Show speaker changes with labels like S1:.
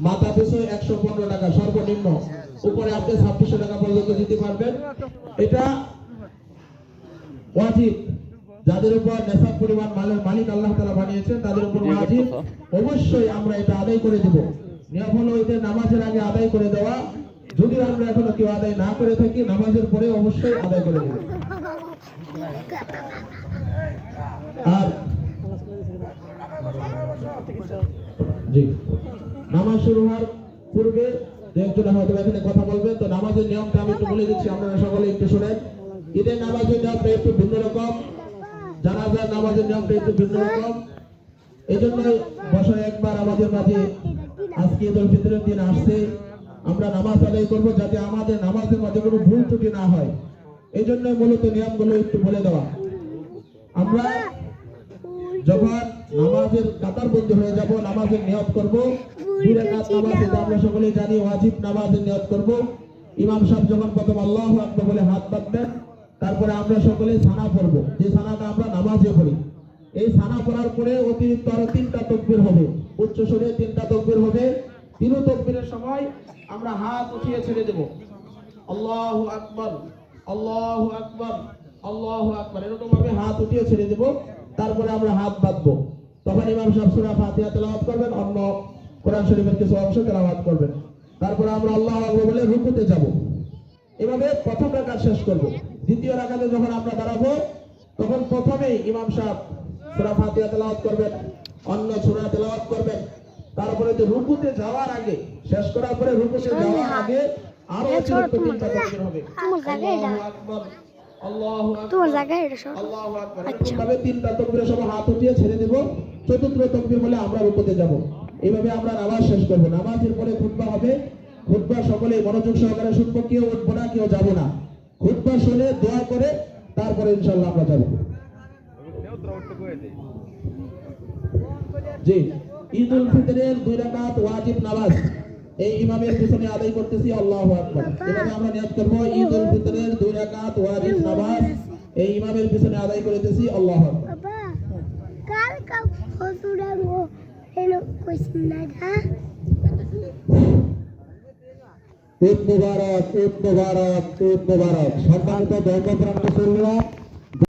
S1: মাথা পিছু 115 টাকা সর্বনিম্ন, উপরে আপনি 2600 টাকা পর্যন্ত দিতে পারবেন। এটা ওয়াজিব, যাদের উপর নেশাব পরিমাণ মালের মালিক আল্লাহ তাআলা বানিয়েছেন তাদের উপর ওয়াজিব, অবশ্যই আমরা এটা আদায় করে দেব। নিয়ম হলো এদের নামাজের আগে আদায় করে দেওয়া, যদি আমরা এখনো কেউ আদায় না করে থাকি নামাজের পরে অবশ্যই আদায় করে দেব। আর জি, নামাজ শুরু হওয়ার পূর্বে একজন হয়তো এখানে কথা বলবেন, তো নামাজের নিয়মটা আমি একটু বলে দিচ্ছি, আপনারা সকলে একটু শুনেন। ঈদের নামাজের নিয়মটা একটু ভিন্ন রকম, জানাজার নামাজের নিয়মটা একটু ভিন্ন রকম। এই জন্য বছরে একবার আমাদের মাঝে আজকে ঈদুল ফিতরের দিন আসছে, আমরা নামাজ আদায় করব যাতে আমাদের নামাজের মাঝে কোনো ভুল ত্রুটি না হয়। এই জন্য মূলত নিয়মগুলো একটু বলে দেওয়া। আমরা যখন নামাজের কাতারবন্দি হয়ে যাব, নামাজের নিয়ত করব, 2 রাকাত নামাজ, এটা আমরা সকলেই জানি ওয়াজিব নামাজের নিয়ত করব। ইমাম সাহেব যখন প্রথম আল্লাহু আকবার বলে হাত বাঁধবেন, তারপরে আমরা সকলে সানা পড়ব, যে সানাটা আমরা নামাজে পড়ি। এই সানা পড়ার পরে অতিরিক্ত আরো 3টা তাকবীর হবে, উচ্চ স্বরে 3টা তাকবীর হবে। 3 তাকবীরের সময় আমরা হাত উঠিয়ে ছেড়ে দেব, আল্লাহু আকবার, আল্লাহু আকবার, আল্লাহু আকবার, এরকম ভাবে হাত উঠিয়ে ছেড়ে দেব। তারপরে আমরা হাত বাঁধবো, তখন ইমাম সাহেব সূরা ফাতিহা তেলাওয়াত করবেন, অন্য কোরআন শরীফের কিছু অংশ তেলাওয়াত করবেন। তারপরে আমরা আল্লাহু আকবার বলে রুকুতে যাব। এভাবে প্রথম রাকাত শেষ করব। দ্বিতীয় রাকাতে যখন আমরা দাঁড়াবো, তখন প্রথমেই ইমাম সাহেব সূরা ফাতিহা তেলাওয়াত করবেন, অন্য সূরা তেলাওয়াত করবেন। তারপরে যে রুকুতে যাওয়ার আগে, শেষ করার পরে রুকুতে যাওয়ার আগে আরো 3টা তাকবীর হবে, আল্লাহু আকবার, আল্লাহু আকবার, তোমার জায়গায় এটা সব আল্লাহু আকবার। এভাবে 3টা তাকবীরের সময় হাত উঠিয়ে ছেড়ে দেব। চতুর্থ তাকবীর বলে আমরা রুকুতে যাব। এইভাবে আমরা নামাজ শেষ করব। নামাজের পরে খুতবা হবে, খুতবা সকলে মনোযোগ সহকারে শুনবো, কেউ উঠবো না, কেউ যাব না। খুতবা শুনে দোয়া করে তারপরে ইনশাআল্লাহ আমরা যাব। জি, ঈদুল ফিতরের 2 রাকাত ওয়াজিব নামাজ এই ইমামের পিছনে আদায় করতেছি, আল্লাহু আকবার। এভাবে আমরা নিয়ত করব, ঈদুল ফিতরের 2 রাকাত ওয়াজিব নামাজ এই ইমামের পিছনে আদায় করতেছি, আল্লাহু আকবার। বাবা কাল কাল ফজুরাঙ্গো এনো কইছিনা হ্যাঁ। ঈদ মুবারক, ঈদ মুবারক, ঈদ মুবারক। সম্মানিত ধর্মপ্রাণ মুসলমান,